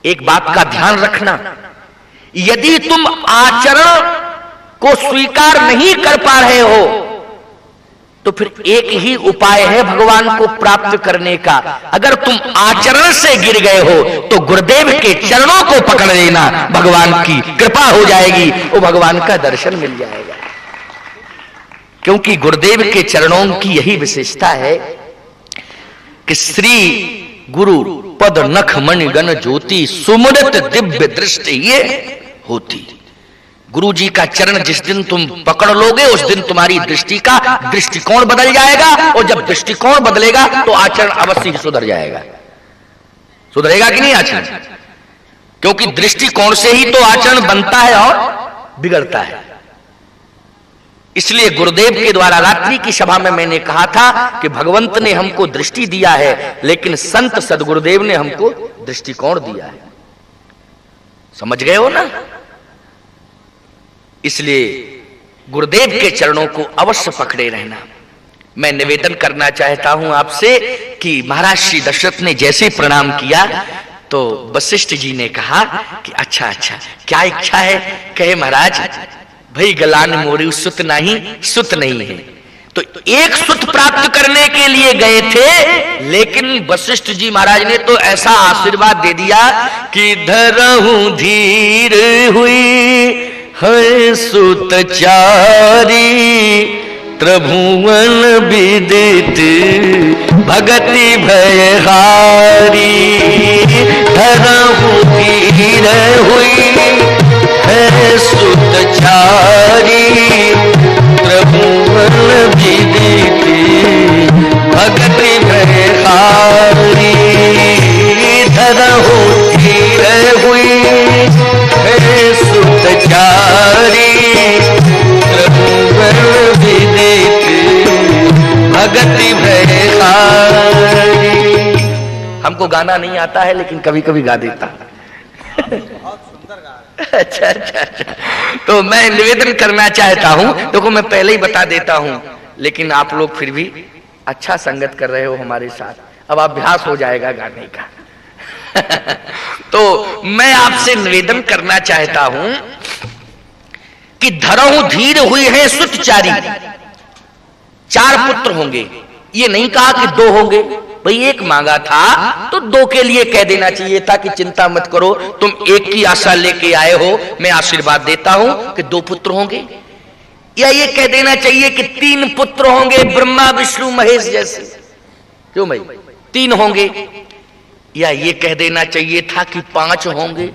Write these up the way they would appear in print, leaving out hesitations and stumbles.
एक बात का ध्यान रखना, यदि तुम आचरण को स्वीकार नहीं कर पा रहे हो तो फिर एक ही उपाय है भगवान को प्राप्त करने का। अगर तुम आचरण से गिर गए हो तो गुरुदेव के चरणों को पकड़ लेना, भगवान की कृपा हो जाएगी, वो भगवान का दर्शन मिल जाएगा। क्योंकि गुरुदेव के चरणों की यही विशेषता है कि श्री गुरु पद नख मणि गण ज्योति सुमरत दिव्य दृष्टि ये होती। गुरु जी का चरण जिस दिन तुम पकड़ लोगे उस दिन तुम्हारी दृष्टि का दृष्टिकोण बदल जाएगा, और जब दृष्टिकोण बदलेगा तो आचरण अवश्य ही सुधर जाएगा। सुधरेगा कि नहीं आचरण? क्योंकि दृष्टिकोण से ही तो आचरण बनता है और बिगड़ता है। इसलिए गुरुदेव के द्वारा रात्रि की सभा में मैंने कहा था कि भगवंत ने हमको दृष्टि दिया है, लेकिन संत सदगुरुदेव ने हमको दृष्टिकोण दिया है। समझ गए हो ना? इसलिए गुरुदेव के चरणों को अवश्य पकड़े रहना। मैं निवेदन करना चाहता हूं आपसे कि महाराज श्री दशरथ ने जैसे प्रणाम किया तो वशिष्ठ जी ने कहा कि अच्छा क्या इच्छा है? कहे महाराज भाई गलान मोरी सुत नहीं है। तो एक सुत प्राप्त करने के लिए गए थे, लेकिन वशिष्ठ जी महाराज ने तो ऐसा आशीर्वाद दे दिया कि धरहूं धीर हुई है सुतचारी, त्रिभुवन विदित भगति भयहारी। धरहूं धीर हुई है सुतचारी, त्रिभुवन विदित भगति भयहारी। धरहूं धीर हुई है सुतचारी, त्रिभुवन विदित भगति भयहारी। हमको गाना नहीं आता है लेकिन कभी कभी गा देता। अच्छा। तो मैं निवेदन करना चाहता हूं, देखो मैं पहले ही बता देता हूं, लेकिन आप लोग फिर भी अच्छा संगत कर रहे हो हमारे साथ, अब अभ्यास हो जाएगा गाने का। तो मैं आपसे निवेदन करना चाहता हूं कि धरहूं धीर हुई है सुतचारी, 4 पुत्र होंगे। ये नहीं कहा कि 2 होंगे, भाई एक मांगा था तो 2 के लिए कह देना चाहिए था कि चिंता मत करो, तुम एक की आशा लेके आए हो, मैं आशीर्वाद देता हूं कि 2 पुत्र होंगे। या ये कह देना चाहिए कि 3 पुत्र होंगे, ब्रह्मा विष्णु महेश जैसे, क्यों भाई 3 होंगे। या ये कह देना चाहिए था कि 5 होंगे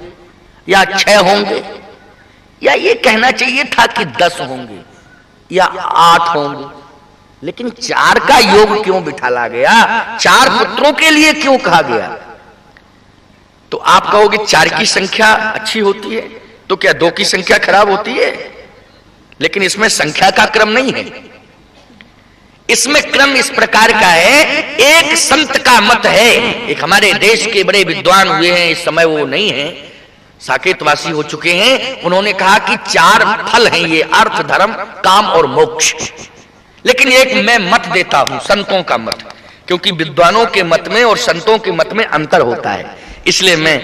या 6 होंगे, या ये कहना चाहिए था कि 10 होंगे या 8 होंगे, लेकिन 4 का योग क्यों बिठाला गया? 4 पुत्रों के लिए क्यों कहा गया? तो आप कहोगे 4 की संख्या अच्छी होती है, तो क्या 2 की संख्या खराब होती है? लेकिन इसमें संख्या का क्रम नहीं है, इसमें क्रम इस प्रकार का है। एक संत का मत है, एक हमारे देश के बड़े विद्वान हुए हैं, इस समय वो नहीं है, साकेतवासी हो चुके हैं, उन्होंने कहा कि 4 फल हैं ये, अर्थ धर्म काम और मोक्ष। लेकिन एक मैं मत देता हूं, संतों का मत, क्योंकि विद्वानों के मत में और संतों के मत में अंतर होता है, इसलिए मैं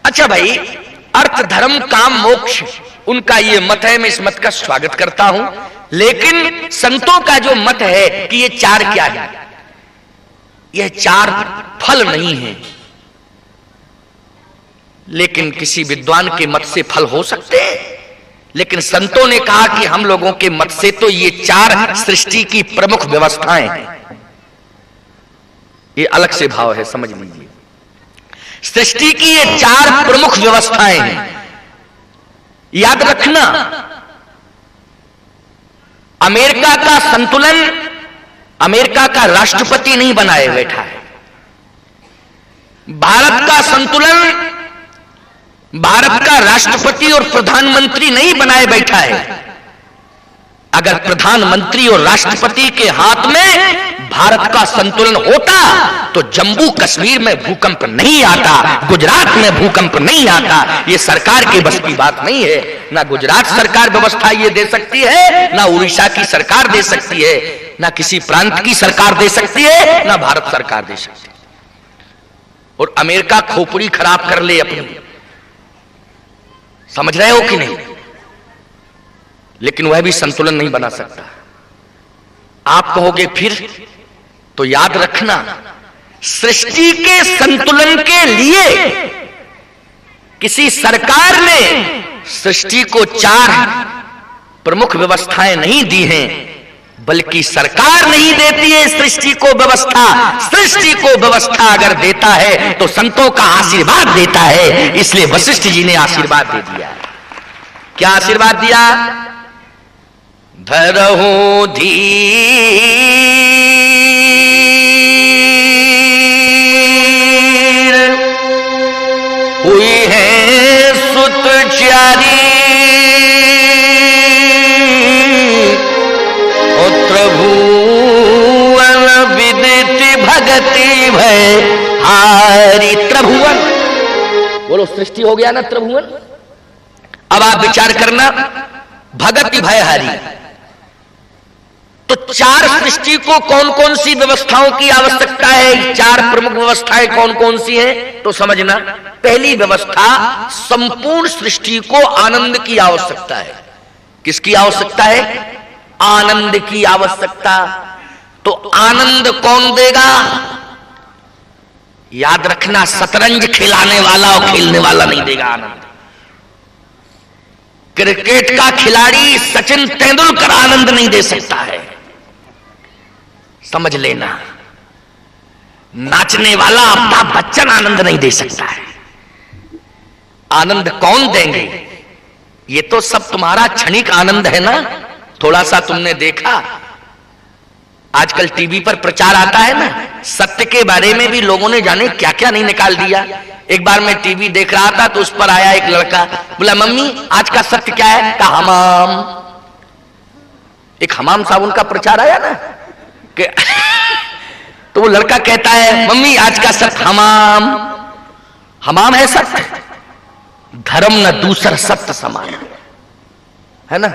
अच्छा भाई, अर्थ धर्म काम मोक्ष उनका ये मत है, मैं इस मत का स्वागत करता हूं। लेकिन संतों का जो मत है कि ये 4 क्या है, यह 4 फल नहीं है। लेकिन किसी विद्वान के मत से फल हो सकते हैं, लेकिन संतों ने कहा कि हम लोगों के मत से तो ये 4 सृष्टि की प्रमुख व्यवस्थाएं हैं। ये अलग से भाव है, समझ लीजिए। सृष्टि की ये 4 प्रमुख व्यवस्थाएं हैं, याद रखना। अमेरिका का संतुलन अमेरिका का राष्ट्रपति नहीं बनाए बैठा है, भारत का संतुलन भारत का राष्ट्रपति और प्रधानमंत्री नहीं बनाए बैठा है। अगर प्रधानमंत्री और राष्ट्रपति के हाथ में भारत का संतुलन होता तो जम्मू कश्मीर में भूकंप नहीं आता, गुजरात में भूकंप नहीं आता। ये सरकार के बस की बात नहीं है, ना गुजरात सरकार व्यवस्था ये दे सकती है, ना उड़ीसा की सरकार दे सकती है, ना किसी प्रांत की सरकार दे सकती है, ना भारत सरकार दे सकती है। और अमेरिका खोपड़ी खराब कर ले अपनी, समझ रहे हो कि नहीं? लेकिन वह भी संतुलन नहीं बना सकता। आप कहोगे फिर, तो याद रखना, सृष्टि के संतुलन के लिए किसी सरकार ने सृष्टि को 4 प्रमुख व्यवस्थाएं नहीं दी हैं, बल्कि सरकार नहीं देती है सृष्टि को व्यवस्था। सृष्टि को व्यवस्था अगर देता है तो संतों का आशीर्वाद देता है। इसलिए वशिष्ठ जी ने आशीर्वाद दे दिया। क्या आशीर्वाद दिया? धरहु धीर हुई है सुत चारी, त्रिभुवन विदित भगति भय हारी। त्रिभुवन बोलो, सृष्टि हो गया ना त्रिभुवन। अब आप विचार करना, भगति भय हारी। तो 4 सृष्टि को कौन कौन सी व्यवस्थाओं की आवश्यकता है? 4 प्रमुख व्यवस्थाएं कौन कौन सी हैं? तो समझना, पहली व्यवस्था, संपूर्ण सृष्टि को आनंद की आवश्यकता है। किसकी आवश्यकता है? आनंद की आवश्यकता। तो आनंद कौन देगा? याद रखना, शतरंज खिलाने वाला और खेलने वाला नहीं देगा आनंद। क्रिकेट का खिलाड़ी सचिन तेंदुलकर आनंद नहीं दे सकता है, समझ लेना। नाचने वाला अमिताभ बच्चन आनंद नहीं दे सकता है। आनंद कौन देंगे? ये तो सब तुम्हारा क्षणिक आनंद है ना। थोड़ा सा तुमने देखा, आजकल टीवी पर प्रचार आता है ना, सत्य के बारे में भी लोगों ने जाने क्या क्या नहीं निकाल दिया। एक बार मैं टीवी देख रहा था तो उस पर आया एक लड़का, बोला मम्मी आज का सत्य क्या है? कहा हमाम। एक हमाम साबुन का प्रचार आया ना कि तो वो लड़का कहता है मम्मी आज का सत्य हमाम। हमाम है सत्य, धर्म न दूसर सत्य समान, है ना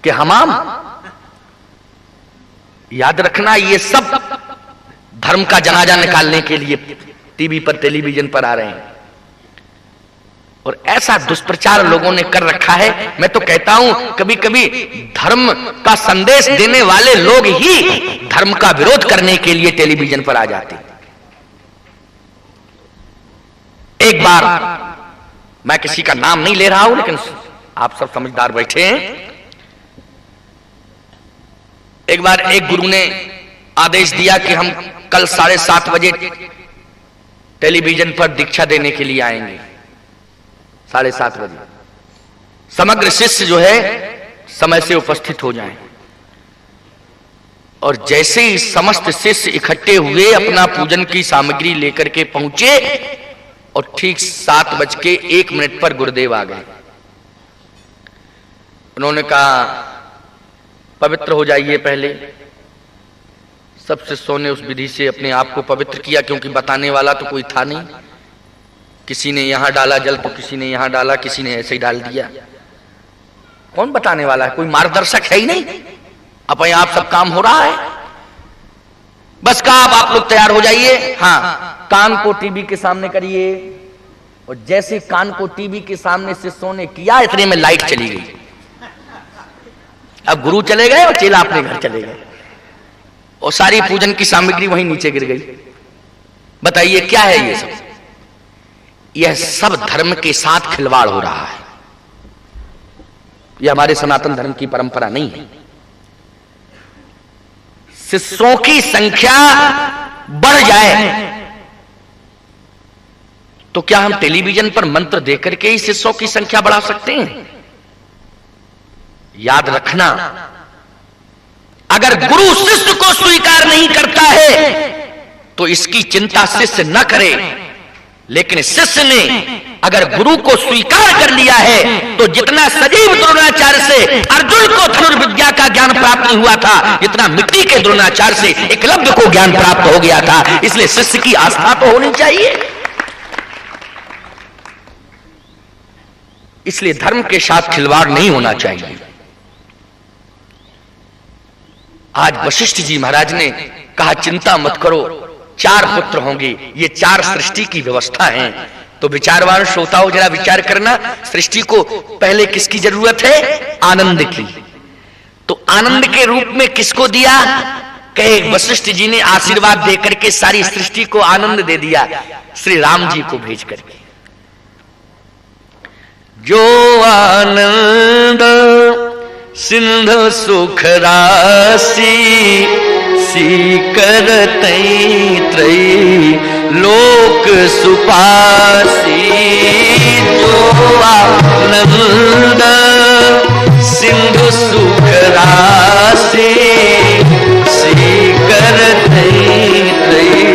कि हमाम। याद रखना, ये सब धर्म का जनाजा निकालने के लिए टीवी पर, टेलीविजन पर आ रहे हैं। और ऐसा दुष्प्रचार लोगों ने कर रखा है। मैं तो कहता हूं कभी कभी धर्म का संदेश देने वाले लोग ही धर्म का विरोध करने के लिए टेलीविजन पर आ जाते। एक बार, मैं किसी का नाम नहीं ले रहा हूं, लेकिन आप सब समझदार बैठे हैं। एक बार एक गुरु ने आदेश दिया कि हम कल 7:30 बजे टेलीविजन पर दीक्षा देने के लिए आएंगे। 7:30 बजे समग्र शिष्य जो है समय से उपस्थित हो जाएं। और जैसे ही समस्त शिष्य इकट्ठे हुए, अपना पूजन की सामग्री लेकर के पहुंचे और ठीक 7:01 पर गुरुदेव आ गए। उन्होंने कहा पवित्र हो जाइए। पहले सब शिष्यों ने उस विधि से अपने आप को पवित्र किया, क्योंकि बताने वाला तो कोई था नहीं। किसी ने यहां डाला जल तो किसी ने यहां डाला, किसी ने ऐसे ही डाल दिया। कौन बताने वाला है? कोई मार्गदर्शक है ही नहीं। अपने आप सब काम हो रहा है। बस कहा अब आप लोग तैयार हो जाइए। हाँ, कान को टीवी के सामने करिए। और जैसे कान को टीवी के सामने शिष्यों ने किया, इतने में लाइट चली गई। अब गुरु चले गए और चेला अपने घर चले गए, और सारी पूजन की सामग्री वहीं नीचे गिर गई। बताइए क्या है ये सब? यह सब धर्म के साथ खिलवाड़ हो रहा है। यह हमारे सनातन धर्म की परंपरा नहीं है। शिष्यों की संख्या बढ़ जाए तो क्या हम टेलीविजन पर मंत्र देकर के ही शिष्यों की संख्या बढ़ा सकते हैं? याद रखना, अगर गुरु शिष्य को स्वीकार नहीं करता है तो इसकी चिंता शिष्य न करे। लेकिन शिष्य ने अगर गुरु को स्वीकार कर लिया है तो जितना सजीव द्रोणाचार्य से अर्जुन को धनुर्विद्या का ज्ञान प्राप्त हुआ था, जितना मिट्टी के द्रोणाचार्य से एकलव्य को ज्ञान प्राप्त हो गया था। इसलिए शिष्य की आस्था तो होनी चाहिए। इसलिए धर्म के साथ खिलवाड़ नहीं होना चाहिए। आज वशिष्ठ जी महाराज ने कहा चिंता मत करो, 4 पुत्र होंगे। ये 4 सृष्टि की व्यवस्था है। तो विचारवान श्रोताओं जरा विचार करना, सृष्टि को पहले किसकी जरूरत है? आनंद की। तो आनंद के रूप में किसको दिया? कहे वशिष्ठ जी ने आशीर्वाद देकर के सारी सृष्टि को आनंद दे दिया, श्री राम जी को भेज करके। जो आनंद सिंधु सुख राशि सीकर त्रयी लोक सुपासी। जो आनंद सिंधु सुख राशि सीकर त्रयी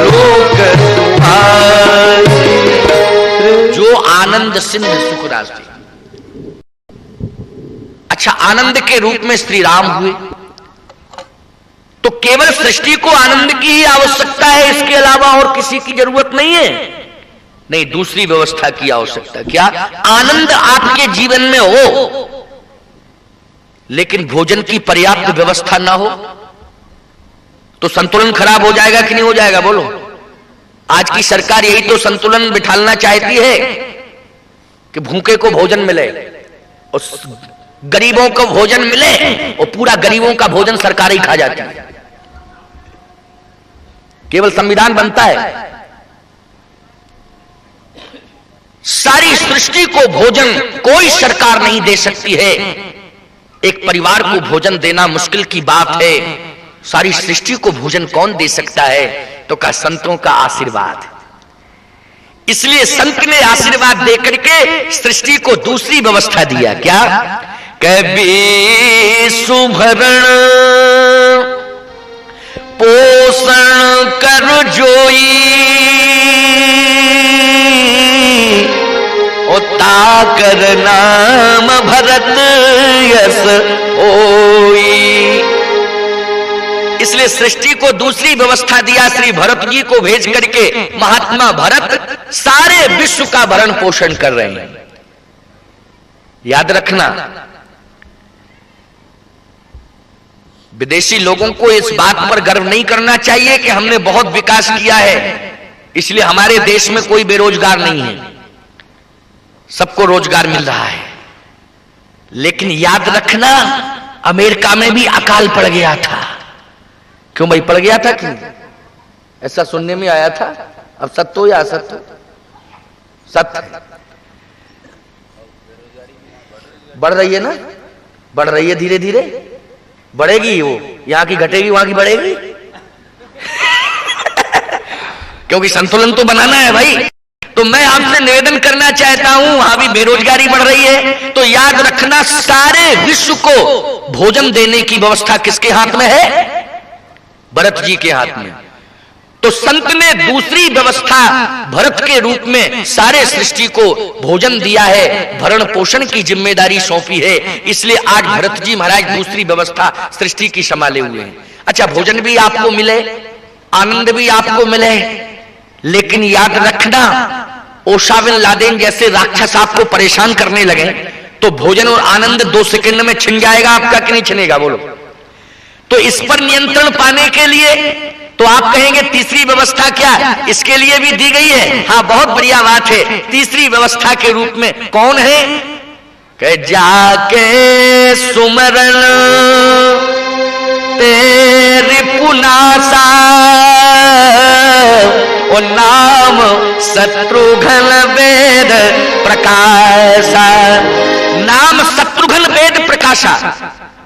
लोक सुपासी। जो आनंद सिंधु सुख राशि। अच्छा, आनंद के रूप में श्री राम हुए। तो केवल सृष्टि को आनंद की ही आवश्यकता है, इसके अलावा और किसी की जरूरत नहीं है? नहीं, दूसरी व्यवस्था की आवश्यकता। क्या? आनंद आपके जीवन में हो, लेकिन भोजन की पर्याप्त व्यवस्था ना हो तो संतुलन खराब हो जाएगा कि नहीं हो जाएगा? बोलो। आज की सरकार यही तो संतुलन बिठालना चाहती है कि भूखे को भोजन मिले और गरीबों को भोजन मिले, और पूरा गरीबों का भोजन सरकार ही खा जाती है। केवल संविधान बनता है, सारी सृष्टि को भोजन कोई सरकार नहीं दे सकती है। एक परिवार को भोजन देना मुश्किल की बात है, सारी सृष्टि को भोजन कौन दे सकता है? तो कहा संतों का आशीर्वाद। इसलिए संत ने आशीर्वाद देकर के सृष्टि को दूसरी व्यवस्था दिया। क्या? कभी सुभरण पोषण कर जोई ताकर नाम भरत यस ओई। इसलिए सृष्टि को दूसरी व्यवस्था दिया, श्री भरत जी को भेज करके महात्मा भरत सारे विश्व का भरण पोषण कर रहे हैं। याद रखना, विदेशी लोगों को इस बात पर गर्व नहीं करना चाहिए कि हमने बहुत विकास किया है, इसलिए हमारे देश में कोई बेरोजगार नहीं है, सबको रोजगार मिल रहा है। लेकिन याद रखना, अमेरिका में भी अकाल पड़ गया था। क्यों भाई पड़ गया था? क्यों? ऐसा सुनने में आया था। अब सत्य हो या असत्य? सत्य। बढ़ रही है ना, बढ़ रही है, धीरे धीरे बढ़ेगी। वो यहां की घटेगी, वहां की बढ़ेगी। क्योंकि संतुलन तो बनाना है भाई। तो मैं आपसे निवेदन करना चाहता हूं, वहां भी बेरोजगारी बढ़ रही है, तो याद रखना सारे विश्व को भोजन देने की व्यवस्था किसके हाथ में है? भरत जी के हाथ में। तो संत ने दूसरी व्यवस्था भरत के रूप में सारे सृष्टि को भोजन दिया है, भरण पोषण की जिम्मेदारी सौंपी है। इसलिए आज भरत जी महाराज दूसरी व्यवस्था सृष्टि की संभाले हुए हैं। अच्छा, भोजन भी आपको मिले, आनंद भी आपको मिले, लेकिन याद रखना, ओसामा बिन लादेन जैसे राक्षस आपको परेशान करने लगे तो भोजन और आनंद 2 सेकंड में छिन जाएगा आपका कि नहीं छिनेगा? बोलो। तो इस पर नियंत्रण पाने के लिए तो आप कहेंगे तीसरी व्यवस्था क्या? इसके लिए भी दी गई है। हाँ, बहुत बढ़िया बात है। तीसरी व्यवस्था के रूप में कौन है? कि जाके सुमरन तेरी पुनासा ओ नाम शत्रुघ्न वेद प्रकाशा। नाम शत्रुघ्न वेद प्रकाशा।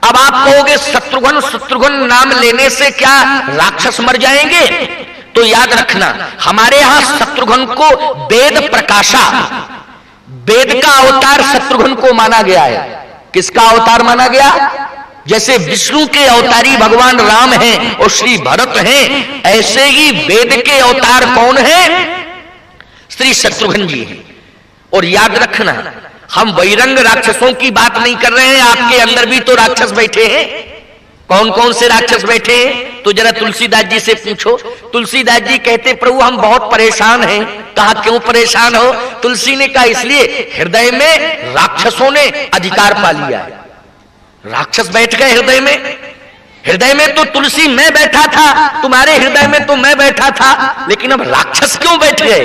अब आप कहोगे शत्रुघ्न शत्रुघ्न नाम लेने से क्या राक्षस मर जाएंगे? तो याद रखना, हमारे यहां शत्रुघ्न को वेद प्रकाशा, वेद का अवतार शत्रुघ्न को माना गया है। किसका अवतार माना गया? जैसे विष्णु के अवतारी भगवान राम हैं और श्री भरत हैं, ऐसे ही वेद के अवतार कौन है? श्री शत्रुघ्न जी हैं। और याद रखना, हम बहिरंग राक्षसों की बात नहीं कर रहे हैं, आपके अंदर भी तो राक्षस बैठे हैं। कौन कौन से राक्षस बैठे हैं? तो जरा तुलसीदास जी से पूछो। तुलसीदास जी कहते, प्रभु हम बहुत परेशान हैं। कहा क्यों परेशान हो? तुलसी ने कहा इसलिए हृदय में राक्षसों ने अधिकार पा लिया है। राक्षस बैठ गए हृदय में, हृदय में तो तुलसी मैं बैठा था, तुम्हारे हृदय में तो मैं बैठा था, लेकिन अब राक्षस क्यों बैठ गए?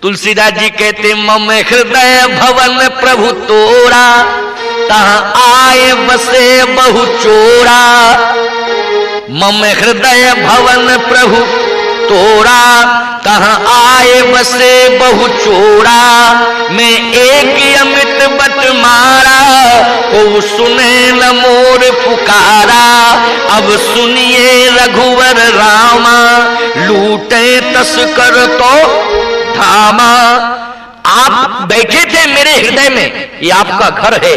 तुलसीदास जी कहते मम हृदय भवन प्रभु तोरा, तहां आए बसे बहु चोरा। मम हृदय भवन प्रभु तोरा, कहां आए बसे बहु चोरा। मैं एक अमित बट मारा, को सुने न मोर पुकारा। अब सुनिए रघुवर रामा, लूटे तस्कर तो धामा। आप बैठे थे मेरे हृदय में, ये आपका घर है,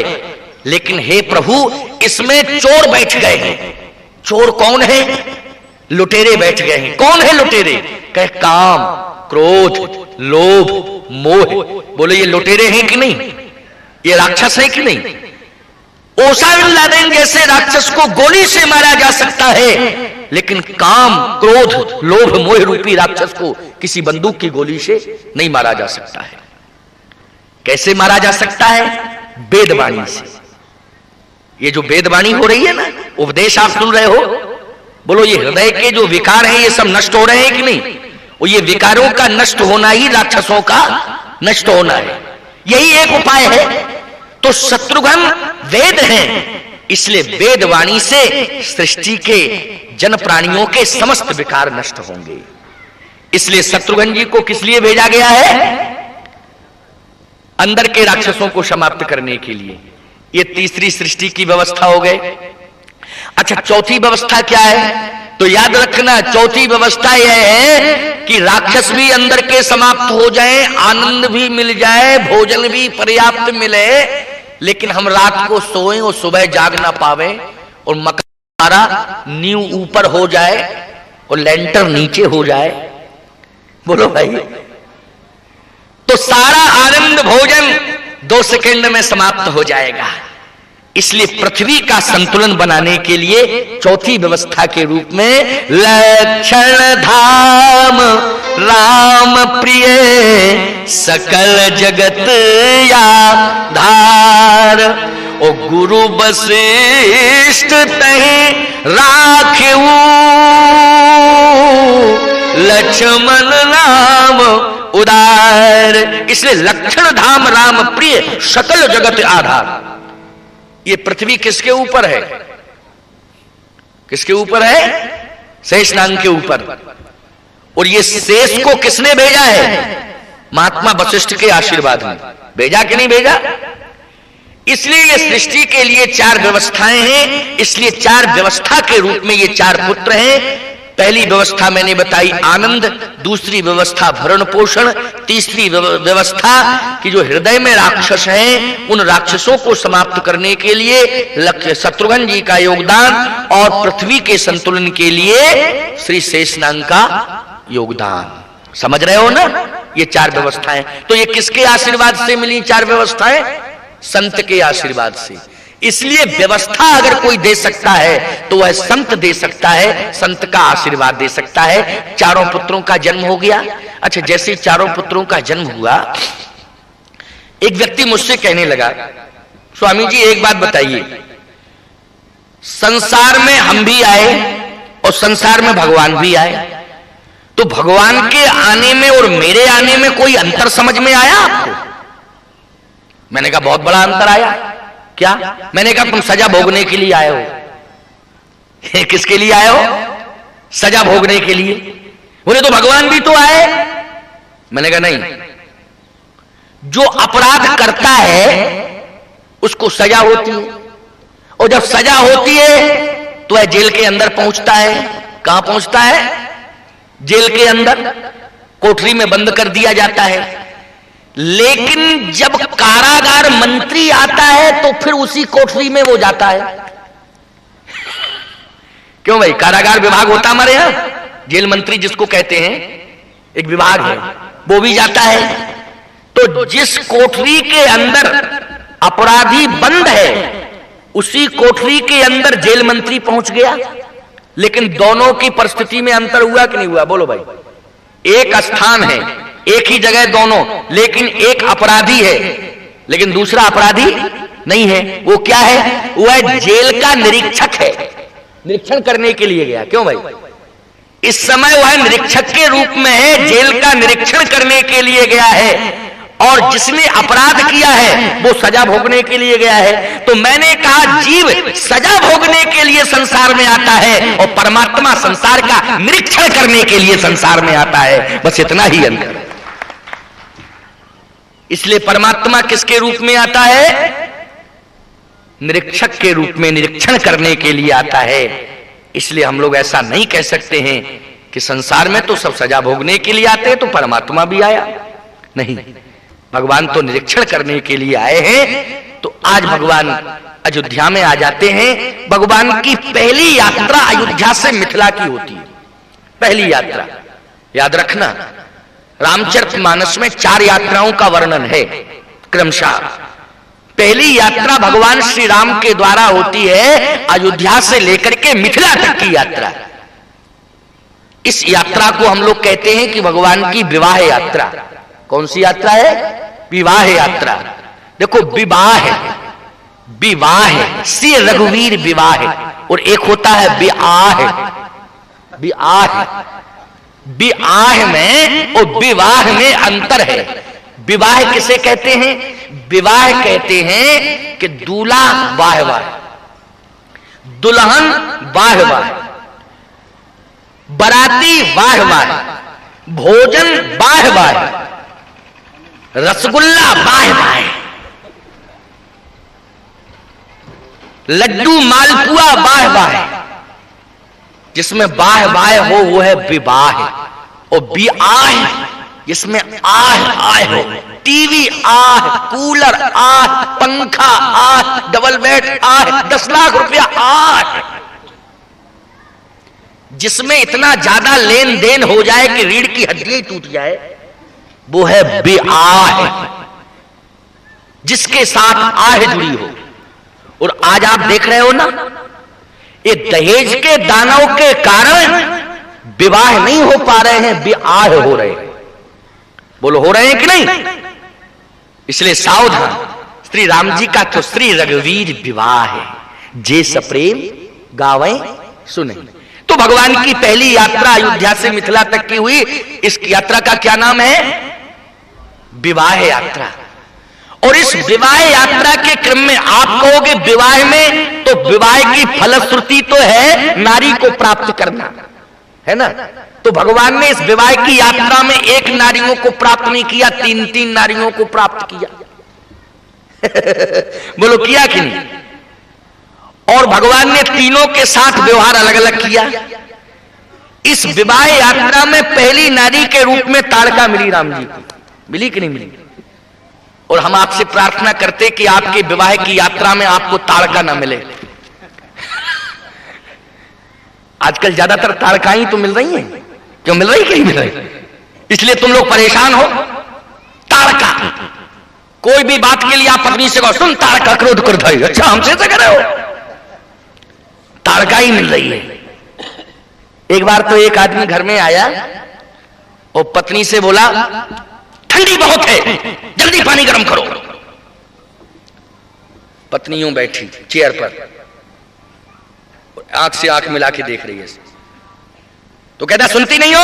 लेकिन हे प्रभु इसमें चोर बैठ गए हैं। चोर कौन है? लुटेरे बैठ गए हैं। कौन है लुटेरे? कहे काम, क्रोध, लोभ, मोह। बोले ये लुटेरे हैं कि नहीं? ये राक्षस है कि नहीं? ओसामा बिन लादेन जैसे राक्षस को गोली से मारा जा सकता है, लेकिन काम, क्रोध, लोभ, मोह रूपी राक्षस को किसी बंदूक की गोली से नहीं मारा जा सकता है। कैसे मारा जा सकता है? वेदवाणी से। ये जो वेदवाणी हो रही है ना, उपदेश आप सुन रहे हो, बोलो ये हृदय के जो विकार हैं ये सब नष्ट हो रहे हैं कि नहीं? और ये विकारों का नष्ट होना ही राक्षसों का नष्ट होना है। यही एक उपाय है। तो शत्रुघ्न वेद हैं, इसलिए वेदवाणी से सृष्टि के जन प्राणियों के समस्त विकार नष्ट होंगे। इसलिए शत्रुघ्न जी को किस लिए भेजा गया है? अंदर के राक्षसों को समाप्त करने के लिए। ये तीसरी सृष्टि की व्यवस्था हो गई। अच्छा, चौथी व्यवस्था क्या है? तो याद रखना, चौथी व्यवस्था यह है कि राक्षस भी अंदर के समाप्त हो जाए, आनंद भी मिल जाए, भोजन भी पर्याप्त मिले, लेकिन हम रात को सोएं और सुबह जाग ना पावे, और मकारा नींव ऊपर हो जाए और लेंटर नीचे हो जाए। बोलो भाई, तो सारा आनंद भोजन 2 सेकंड में समाप्त हो जाएगा। इसलिए पृथ्वी का संतुलन बनाने के लिए चौथी व्यवस्था के रूप में लक्षण धाम राम प्रिय, सकल जगत या धार। ओ गुरु वशिष्ठ तहि राखेऊ, लक्ष्मण नाम उदार। इसलिए लक्षण धाम राम प्रिय, सकल जगत आधार। ये पृथ्वी किसके ऊपर है? किसके ऊपर है? शेषनाग के ऊपर। और ये शेष को किसने भेजा है? महात्मा वशिष्ठ के आशीर्वाद में भेजा कि नहीं भेजा? इसलिए ये सृष्टि के लिए 4 व्यवस्थाएं हैं। इसलिए 4 व्यवस्था के रूप में ये 4 पुत्र हैं। पहली व्यवस्था मैंने बताई आनंद, दूसरी व्यवस्था भरण पोषण, तीसरी व्यवस्था कि जो हृदय में राक्षस हैं उन राक्षसों को समाप्त करने के लिए शत्रुघ्न जी का योगदान, और पृथ्वी के संतुलन के लिए श्री शेषनाग का योगदान। समझ रहे हो ना? ये 4 व्यवस्थाएं। तो ये किसके आशीर्वाद से मिली 4 व्यवस्थाएं? संत के आशीर्वाद से। इसलिए व्यवस्था अगर कोई दे सकता है तो वह संत दे सकता है, संत का आशीर्वाद दे सकता है। 4 पुत्रों का जन्म हो गया। अच्छा, जैसे 4 पुत्रों का जन्म हुआ, एक व्यक्ति मुझसे कहने लगा, स्वामी जी एक बात बताइए, संसार में हम भी आए और संसार में भगवान भी आए, तो भगवान के आने में और मेरे आने में कोई अंतर समझ में आया आपको? मैंने कहा बहुत बड़ा अंतर आया। क्या? मैंने कहा तुम सजा भोगने के लिए आए हो। किसके लिए आए हो? सजा भोगने के लिए। बोले तो भगवान भी तो आए। मैंने कहा नहीं, जो अपराध करता है उसको सजा होती है, और जब सजा होती है तो वह जेल के अंदर पहुंचता है। कहां पहुंचता है? जेल के अंदर, कोठरी में बंद कर दिया जाता है। लेकिन जब कारागार मंत्री आता है तो फिर उसी कोठरी में वो जाता है। क्यों भाई? कारागार विभाग होता हमारे यहां, जेल मंत्री जिसको कहते हैं, एक विभाग है, वो भी जाता है। तो जिस कोठरी के अंदर अपराधी बंद है उसी कोठरी के अंदर जेल मंत्री पहुंच गया। लेकिन दोनों की परिस्थिति में अंतर हुआ कि नहीं हुआ? बोलो भाई। एक स्थान है, एक ही जगह दोनों, लेकिन एक अपराधी है लेकिन दूसरा अपराधी नहीं है। वो क्या है? वह जेल का निरीक्षक है। निरीक्षण करने के लिए गया। क्यों भाई? इस समय वह निरीक्षक के रूप में है, जेल का निरीक्षण करने के लिए गया है, और जिसने अपराध किया है वो सजा भोगने के लिए गया है। तो मैंने कहा जीव सजा भोगने के लिए संसार में आता है और परमात्मा संसार का निरीक्षण करने के लिए संसार में आता है, बस इतना ही अंतर। इसलिए परमात्मा किसके रूप में आता है? निरीक्षक के रूप में, निरीक्षण करने के लिए आता है। इसलिए हम लोग ऐसा नहीं कह सकते हैं कि संसार में तो सब सजा भोगने के लिए आते हैं तो परमात्मा भी आया, नहीं, भगवान तो निरीक्षण करने के लिए आए हैं। तो आज भगवान अयोध्या में आ जाते हैं। भगवान की पहली यात्रा अयोध्या से मिथिला की होती है, पहली यात्रा। याद रखना, रामचरितमानस में 4 यात्राओं का वर्णन है क्रमशः। पहली यात्रा भगवान श्री राम के द्वारा होती है अयोध्या से लेकर के मिथिला तक की यात्रा। इस यात्रा को हम लोग कहते हैं कि भगवान की विवाह यात्रा। कौन सी यात्रा है? विवाह यात्रा। देखो, विवाह है, विवाह है, श्री रघुवीर विवाह है, और एक होता है विआह। विआह, विआह में और विवाह में अंतर है। विवाह किसे कहते हैं? विवाह कहते हैं कि दूल्हा वाह वाह, दुल्हन वाह वाह, बराती वाह वाह, भोजन वाह वाह, रसगुल्ला वाह वाह, लड्डू मालपुआ वाह वाह। जिसमें वाह वाह हो वो है विवाह। और विआह जिसमें आह आह हो, टीवी आह, कूलर आह, पंखा आह, डबल बेड आह, 10 लाख रुपया आह, जिसमें इतना ज्यादा लेन देन हो जाए कि रीढ़ की हड्डियां टूट जाए, वो है विआह, जिसके साथ आह जुड़ी हो। और आज आप देख रहे हो ना, ये दहेज के दानों के कारण विवाह नहीं हो पा रहे हैं, विआह हो रहे हैं। बोलो, हो रहे हैं कि नहीं? इसलिए सावधान। श्री राम जी का तो श्री रघुवीर विवाह है, जे सप्रेम गावे सुने। तो भगवान की पहली यात्रा अयोध्या से मिथिला तक की हुई। इस यात्रा का क्या नाम है? विवाह यात्रा। और इस विवाह यात्रा के क्रम में आप कहोगे विवाह में तो विवाह की फलश्रुति तो है नारी को प्राप्त करना, है ना? तो भगवान ने इस विवाह की यात्रा में एक नारियों को प्राप्त नहीं किया, 3-3 नारियों को प्राप्त किया। बोलो, किया कि नहीं? और भगवान ने तीनों के साथ व्यवहार अलग अलग किया। इस विवाह यात्रा में पहली नारी के रूप में ताड़का मिली राम जी को, मिली कि नहीं मिली? और हम आपसे प्रार्थना करते कि आपके विवाह की यात्रा में आपको ताड़का ना मिले। आजकल ज्यादातर ताड़काएं तो मिल रही हैं, क्यों मिल रही कि नहीं मिल रही? इसलिए तुम लोग परेशान हो। ताड़का, कोई भी बात के लिए आप पत्नी से कहो, सुन ताड़का क्रोध कर भाई, अच्छा हमसे ऐसा कर रहे हो? ताड़का ही मिल रही है। एक बार तो एक आदमी घर में आया और पत्नी से बोला, ठंडी बहुत है, जल्दी पानी गर्म करो। पत्नी यूं बैठी चेयर पर, आंख से आंख मिला के देख रही है। तो कहता, सुनती नहीं हो?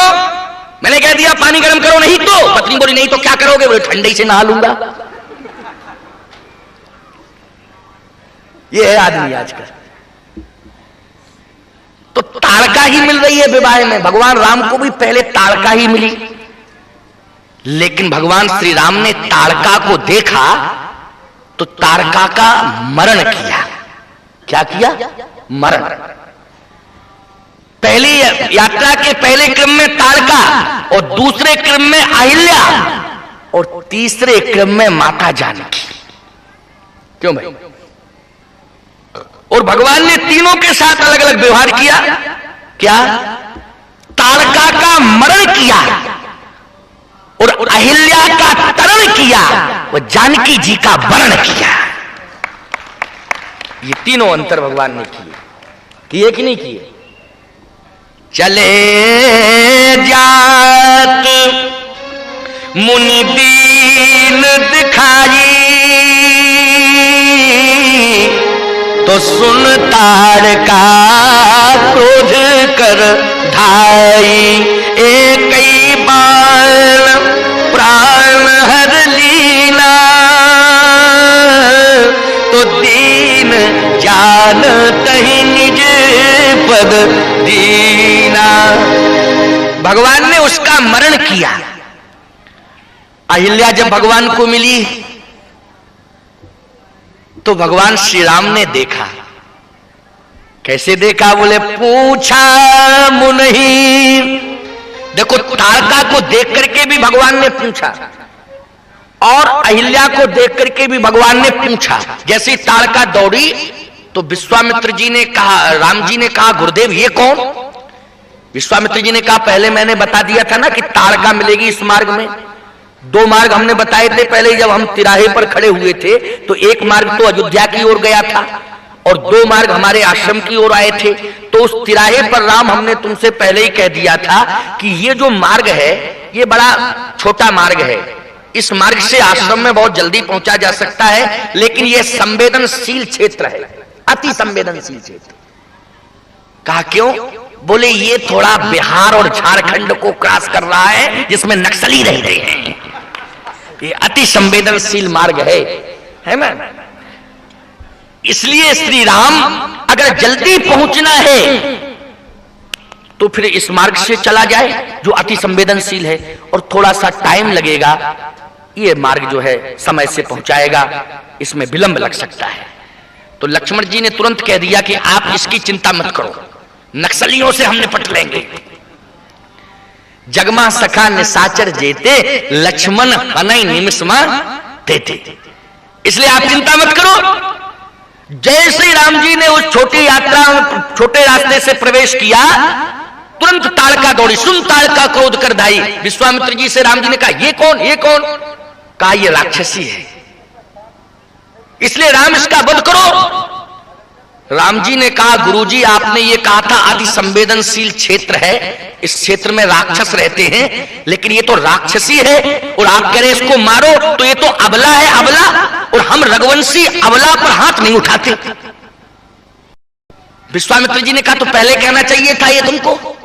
मैंने कह दिया पानी गर्म करो, नहीं तो? पत्नी बोली, नहीं तो क्या करोगे? बोले, ठंडे से नहा लूंगा। ये है आदमी आजकल। तो ताड़का ही मिल रही है विवाह में। भगवान राम को भी पहले ताड़का ही मिली, लेकिन भगवान श्री राम ने ताड़का को देखा तो ताड़का का मरण किया। क्या किया? मरण। पहली यात्रा के पहले क्रम में ताड़का, और दूसरे क्रम में अहिल्या, और तीसरे क्रम में माता जानकी। क्यों भाई? और भगवान ने तीनों के साथ अलग अलग व्यवहार किया। क्या? ताड़का का मरण किया और अहिल्या का तरण किया और जानकी जी का वरण किया। ये तीनों अंतर भगवान ने किए कि नहीं किए? चले जात मुनि दीन दिखाई, तो सुन ताड़का क्रोध कर ढाई, एक ही बाण प्राण हर लीना, तो दीन जान तहि निज पद दीना। भगवान ने उसका मरण किया। अहिल्या जब भगवान को मिली तो भगवान श्री राम ने देखा। कैसे देखा? बोले पूछा मुनि। देखो, तारका को देख करके भी भगवान ने पूछा और अहिल्या को देख करके भी भगवान ने पूछा। जैसे तारका दौड़ी तो विश्वामित्र जी ने कहा, राम जी ने कहा, गुरुदेव ये कौन? विश्वामित्र जी ने कहा, पहले मैंने बता दिया था ना कि तारका मिलेगी इस मार्ग में। दो मार्ग हमने बताए थे पहले, जब हम तिराहे पर खड़े हुए थे तो एक मार्ग तो अयोध्या की ओर गया था और दो मार्ग हमारे आश्रम की ओर आए थे। तो उस तिराहे पर राम, हमने तुमसे पहले ही कह दिया था कि ये जो मार्ग है ये बड़ा छोटा मार्ग है, इस मार्ग से आश्रम में बहुत जल्दी पहुंचा जा सकता है, लेकिन यह संवेदनशील क्षेत्र है, अति संवेदनशील क्षेत्र। कहा क्यों? बोले ये थोड़ा बिहार और झारखंड को क्रॉस कर रहा है जिसमें नक्सली रहते हैं, ये अति संवेदनशील मार्ग है ना। इसलिए श्री राम अगर जल्दी पहुंचना है तो फिर इस मार्ग से चला जाए जो अति संवेदनशील है, और थोड़ा सा टाइम लगेगा, ये मार्ग जो है समय से पहुंचाएगा, इसमें विलंब लग सकता है। तो लक्ष्मण जी ने तुरंत कह दिया कि आप इसकी चिंता मत करो, नक्सलियों से हम निपट लेंगे। जगमा सखा निशाचर जेते, लक्ष्मण हनई निमिषमा देते। इसलिए आप चिंता मत करो। जैसे ही राम जी ने उस छोटी यात्रा, छोटे रास्ते से प्रवेश किया, तुरंत ताड़का दौड़ी। सुन ताड़का क्रोध कर ढाई। विश्वामित्र जी से राम जी ने कहा, ये कौन? ये कौन? कहा ये राक्षसी है, इसलिए राम इसका वध करो। राम जी ने कहा, गुरुजी आपने ये कहा था अति संवेदनशील क्षेत्र है, इस क्षेत्र में राक्षस रहते हैं, लेकिन ये तो राक्षसी है और आप कह रहे हैं इसको मारो, तो ये तो अबला है, अबला, और हम रघुवंशी अबला पर हाथ नहीं उठाते। विश्वामित्र जी ने कहा, तो पहले कहना चाहिए था ये तुमको,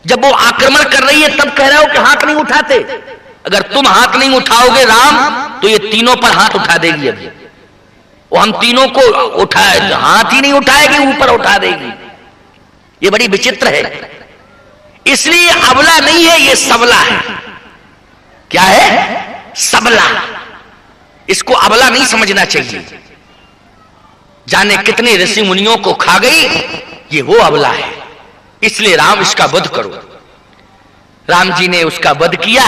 जब वो आक्रमण कर रही है तब कह रहे हो कि हाथ नहीं उठाते। अगर तुम हाथ नहीं उठाओगे राम, तो ये तीनों पर हाथ उठा देगी। अभी वो हम तीनों को उठाए, हाथ ही नहीं उठाएगी, ऊपर उठा देगी। ये बड़ी विचित्र है। इसलिए अबला नहीं है, ये सबला है। क्या है? सबला। इसको अबला नहीं समझना चाहिए। जाने कितने ऋषि मुनियों को खा गई, ये वो अबला है। इसलिए राम इसका वध करो। राम जी ने उसका वध किया।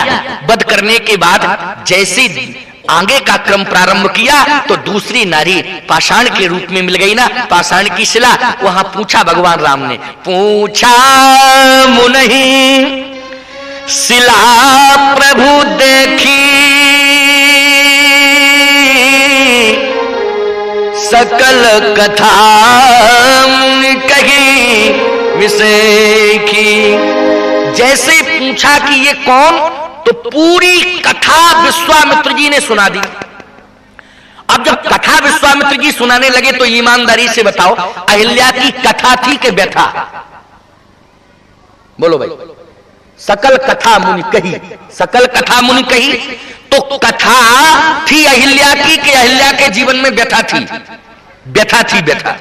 वध करने के बाद जैसे आगे का क्रम प्रारंभ किया तो दूसरी नारी पाषाण के रूप में मिल गई ना, पाषाण की शिला। वहां पूछा भगवान राम ने, पूछा मुनि शिला प्रभु देखी, सकल कथा मुनि कही विषेखी। जैसे पूछा कि ये कौन, तो पूरी कथा विश्वामित्र जी ने सुना दी। अब जब कथा विश्वामित्र जी सुनाने लगे तो ईमानदारी से बताओ, अहिल्या की कथा थी कि व्यथा? बोलो भाई। सकल कथा मुनि कही, सकल कथा मुनि कही, तो कथा थी अहिल्या की कि अहिल्या के जीवन में व्यथा थी? व्यथा थी, व्यथा।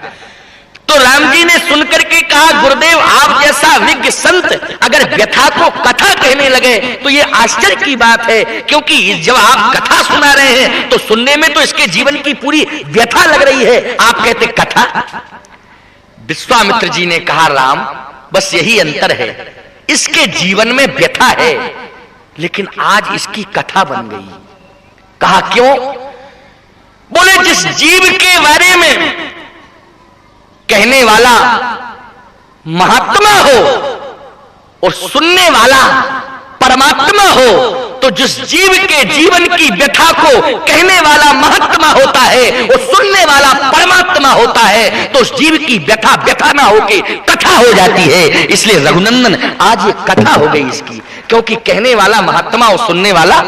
तो राम जी ने सुनकर के कहा, गुरुदेव आप जैसा विज्ञ संत अगर व्यथा को कथा कहने लगे तो ये आश्चर्य की बात है, क्योंकि जब आप कथा सुना रहे हैं तो सुनने में तो इसके जीवन की पूरी व्यथा लग रही है, आप कहते कथा। विश्वामित्र जी ने कहा, राम बस यही अंतर है, इसके जीवन में व्यथा है लेकिन आज इसकी कथा बन गई। कहा क्यों? बोले जिस जीव के बारे में कहने वाला महात्मा हो और सुनने वाला परमात्मा हो, तो जिस जीव के जीवन की व्यथा को कहने वाला महात्मा होता है और सुनने वाला परमात्मा होता है, तो उस जीव की व्यथा व्यथा ना होके कथा हो जाती है। इसलिए रघुनंदन आज ये कथा हो गई इसकी, क्योंकि कहने वाला महात्मा और सुनने वाला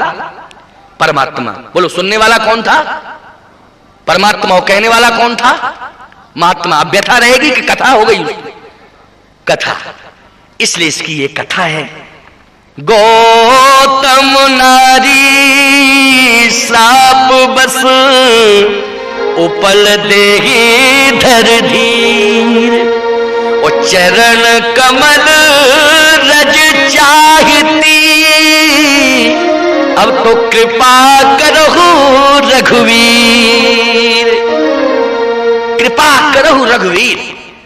परमात्मा। बोलो सुनने वाला कौन था? परमात्मा। और कहने वाला कौन था? महात्मा। अब व्यथा रहेगी कि कथा हो गई? कथा, इसलिए इसकी ये कथा है। गौतम नारी साप बस उपल देहि धर धीर, और चरण कमल रज चाहती, अब तो कृपा करहु रघुवीर, कृपा करहु रघुवीर,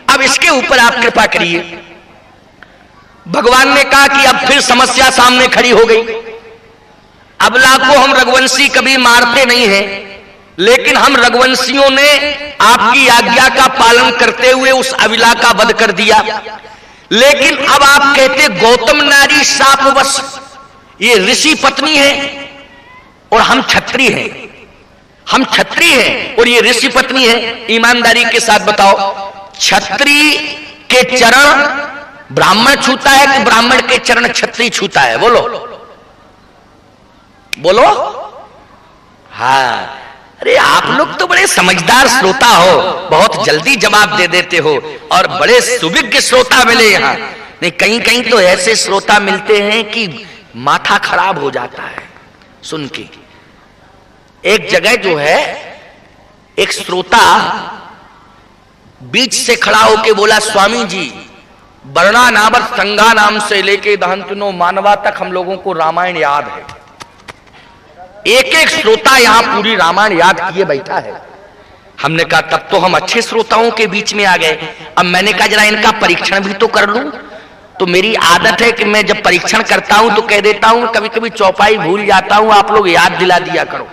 अब इसके ऊपर आप कृपा करिए। भगवान ने कहा कि अब फिर समस्या सामने खड़ी हो गई। अबला को हम रघुवंशी कभी मारते नहीं हैं, लेकिन हम रघुवंशियों ने आपकी आज्ञा का पालन करते हुए उस अबला का वध कर दिया। लेकिन अब आप कहते गौतम नारी शापवश, ये ऋषि पत्नी है और हम क्षत्रिय हैं, हम क्षत्रिय हैं और ये ऋषि पत्नी है। ईमानदारी के साथ बताओ, क्षत्रिय के चरण ब्राह्मण छूता है कि ब्राह्मण के चरण क्षत्रिय छूता है? बोलो बोलो। हाँ, अरे आप लोग तो बड़े समझदार श्रोता हो, बहुत जल्दी जवाब दे देते हो और बड़े सुविज्ञ श्रोता मिले यहां। नहीं, कहीं कहीं तो ऐसे श्रोता मिलते हैं कि माथा खराब हो जाता है सुन के। एक जगह जो है, एक श्रोता बीच से खड़ा होके बोला, स्वामी जी, वर्णा नावर संगा नाम से लेके दहंतनो मानवा तक हम लोगों को रामायण याद है। एक एक श्रोता यहां पूरी रामायण याद किए बैठा है। हमने कहा तब तो हम अच्छे श्रोताओं के बीच में आ गए। अब मैंने कहा जरा इनका परीक्षण भी तो कर लूं। तो मेरी आदत है कि मैं जब परीक्षण करता हूं तो कह देता हूं कभी कभी चौपाई भूल जाता हूं, आप लोग याद दिला दिया करो,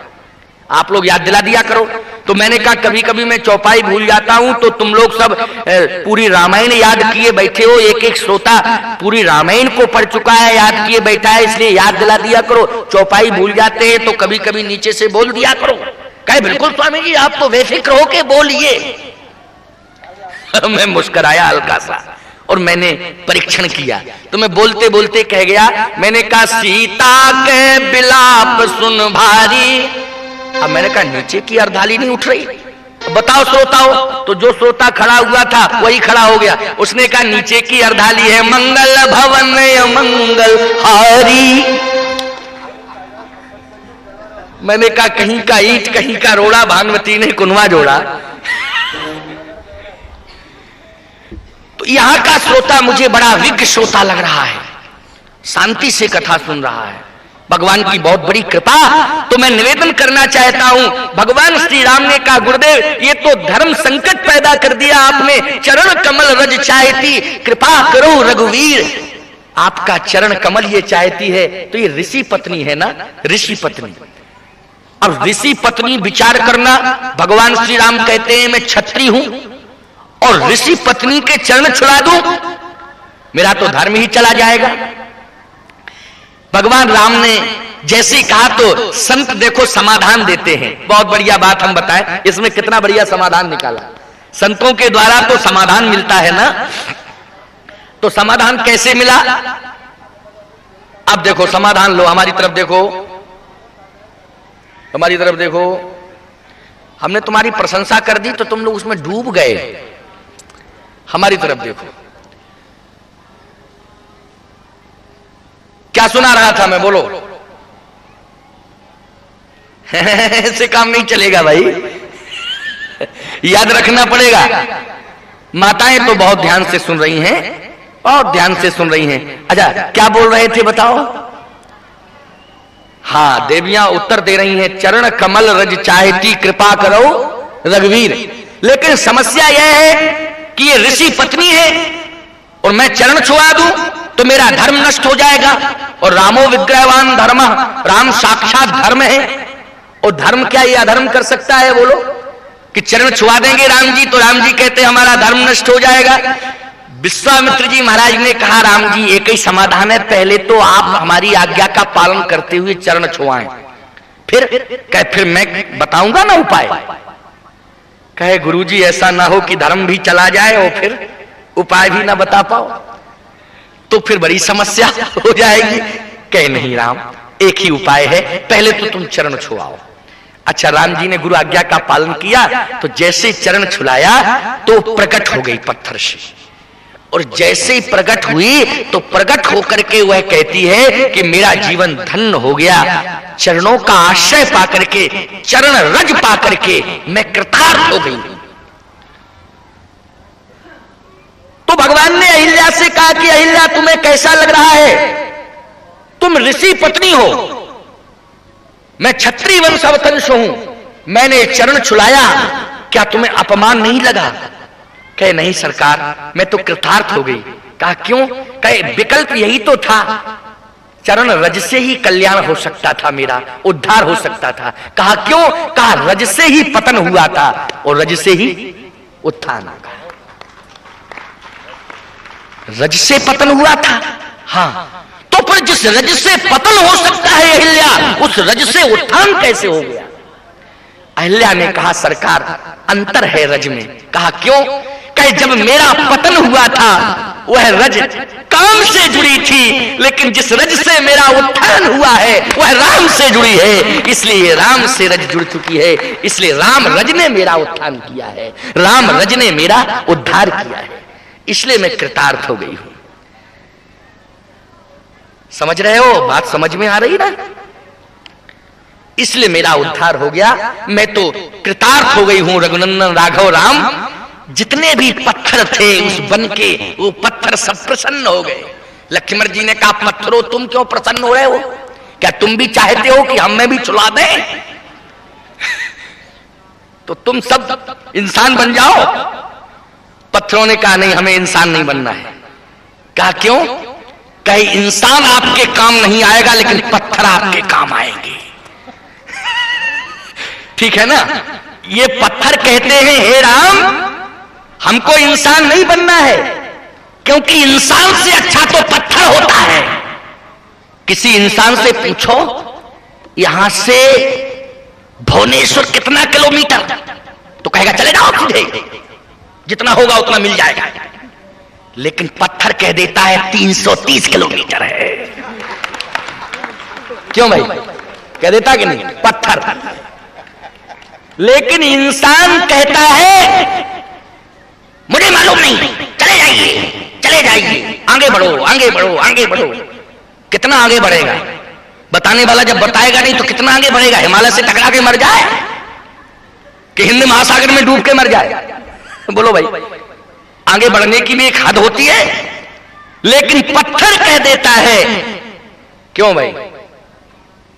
आप लोग याद दिला दिया करो। तो मैंने कहा कभी कभी मैं चौपाई भूल जाता हूं, तो तुम लोग सब पूरी रामायण याद किए बैठे हो, एक एक श्रोता पूरी रामायण को पढ़ चुका है, याद किए बैठा है, इसलिए याद दिला दिया करो। चौपाई भूल जाते हैं तो कभी कभी नीचे से बोल दिया करो। कहे बिल्कुल स्वामी जी, आप तो बेफिक्र होके बोलिए। मैं मुस्कुराया हल्का सा और मैंने परीक्षण किया। तो मैं बोलते बोलते कह गया, मैंने कहा सीता के बिलाप सुन भारी। अब मैंने कहा नीचे की अर्धाली नहीं उठ रही, बताओ श्रोताओ। तो जो श्रोता खड़ा हुआ था वही खड़ा हो गया, उसने कहा नीचे की अर्धाली है मंगल भवन मंगल हारी। मैंने कहा कहीं का ईंट कहीं का रोड़ा, भानुमती ने कुनवा जोड़ा। तो यहां का श्रोता मुझे बड़ा विज्ञ श्रोता लग रहा है, शांति से कथा सुन रहा है, भगवान की बहुत बड़ी कृपा। तो मैं निवेदन करना चाहता हूं, भगवान श्री राम ने कहा गुरुदेव ये तो धर्म संकट पैदा कर दिया आपने, चरण कमल रज चाहती, कृपा करो रघुवीर। आपका चरण कमल ये चाहती है, तो ये ऋषि पत्नी है ना, ऋषि पत्नी। अब ऋषि पत्नी विचार करना, भगवान श्री राम कहते हैं मैं क्षत्रिय हूं और ऋषि पत्नी के चरण छुड़ा दूं, मेरा तो धर्म ही चला जाएगा। भगवान राम ने जैसे कहा तो संत देखो समाधान देते हैं। बहुत बढ़िया बात हम बताएं, इसमें कितना बढ़िया समाधान निकाला। संतों के द्वारा तो समाधान मिलता है ना, तो समाधान कैसे मिला? अब देखो समाधान लो, हमारी तरफ देखो, हमारी तरफ देखो। हमने तुम्हारी प्रशंसा कर दी तो तुम लोग उसमें डूब गए। हमारी तरफ देखो, क्या सुना रहा था मैं, बोलो। ऐसे काम नहीं चलेगा भाई, याद रखना पड़ेगा। माताएं तो बहुत ध्यान से सुन रही हैं, बहुत ध्यान से सुन रही हैं। अच्छा क्या बोल रहे थे बताओ? हाँ, देवियां उत्तर दे रही हैं, चरण कमल रज चाहती, कृपा करो रघुवीर। लेकिन समस्या यह है कि ये ऋषि पत्नी है और मैं चरण छुआ दूं तो मेरा धर्म नष्ट हो जाएगा। और रामो विग्रहवान धर्म, राम साक्षात धर्म है, और धर्म क्या ये अधर्म कर सकता है? बोलो कि चरण छुआ देंगे राम जी तो राम जी कहते हमारा धर्म नष्ट हो जाएगा। विश्वामित्र जी महाराज ने कहा राम जी एक ही समाधान है, पहले तो आप हमारी आज्ञा का पालन करते हुए चरण छुआएं, फिर मैं बताऊंगा ना उपाय। कहे गुरुजी ऐसा ना हो कि धर्म भी चला जाए और फिर उपाय भी ना बता पाओ, तो फिर बड़ी समस्या हो जाएगी। कहे नहीं राम, एक ही उपाय है, पहले तो तुम चरण छुआओ। अच्छा, राम जी ने गुरु आज्ञा का पालन किया, तो जैसे चरण छुलाया तो प्रकट हो गई पत्थर से, और जैसे ही प्रकट हुई तो प्रकट होकर के वह कहती है कि मेरा जीवन धन्य हो गया, चरणों का आश्रय पाकर के, चरण रज पाकर के मैं कृतार्थ हो गई। तो भगवान ने अहिल्या से कहा कि अहिल्या तुम्हें कैसा लग रहा है? तुम ऋषि पत्नी हो, मैं क्षत्रिय वंश अवतंश हूं, मैंने चरण छुलाया, क्या तुम्हें अपमान नहीं लगा? कहे नहीं सरकार, मैं तो कृतार्थ हो गई। कहा क्यों? कहे विकल्प यही तो था, चरण रज से ही कल्याण हो सकता था, मेरा उद्धार हो सकता था। कहा क्यों? कहा रज से ही पतन हुआ था और रज से ही उत्थान होगा। रज से पतन हुआ था, हाँ, तो फिर जिस रज से पतन हो सकता है अहिल्या, उस रज से उत्थान कैसे हो गया? अहिल्या ने कहा सरकार अंतर है रज में। कहा क्यों? कहे जब मेरा पतन हुआ था वह रज काम से जुड़ी थी, लेकिन जिस रज से मेरा उत्थान हुआ है वह राम से जुड़ी है, इसलिए राम से रज जुड़ चुकी है, इसलिए राम रज ने मेरा उत्थान किया है, राम रज ने मेरा उद्धार किया है, इसलिए मैं कृतार्थ हो गई हूं। समझ रहे हो? बात समझ में आ रही ना? इसलिए मेरा उद्धार हो गया, मैं तो कृतार्थ हो गई हूं। रघुनंदन राघव राम, जितने भी पत्थर थे उस वन के, वो पत्थर सब प्रसन्न हो गए। लक्ष्मण जी ने कहा पत्थरों तुम क्यों प्रसन्न हो रहे हो? क्या तुम भी चाहते हो कि हमें भी छुला दें? तो तुम सब इंसान बन जाओ। पत्थरों ने कहा नहीं, हमें इंसान नहीं बनना है। कहा क्यों? कहीं इंसान आपके काम नहीं आएगा, लेकिन पत्थर आपके काम आएंगे। ठीक है ना? ये पत्थर कहते हैं हे राम, हमको इंसान नहीं बनना है, क्योंकि इंसान से अच्छा तो पत्थर होता है। किसी इंसान से पूछो यहां से भुवनेश्वर कितना किलोमीटर, तो कहेगा चले जाओ सीधे, जितना होगा उतना मिल जाएगा। लेकिन पत्थर कह देता है 330 किलोमीटर है। क्यों भाई? कह देता कि नहीं? पत्थर। लेकिन इंसान कहता है मुझे मालूम नहीं, चले जाइए, चले जाइए, आगे बढ़ो, आगे बढ़ो, आगे बढ़ो। कितना आगे बढ़ेगा? बताने वाला जब बताएगा नहीं तो कितना आगे बढ़ेगा? हिमालय से टकरा के मर जाए कि हिंद महासागर में डूब के मर जाए? बोलो भाई, आगे बढ़ने की भी एक हद होती है। लेकिन पत्थर कह देता है, क्यों भाई?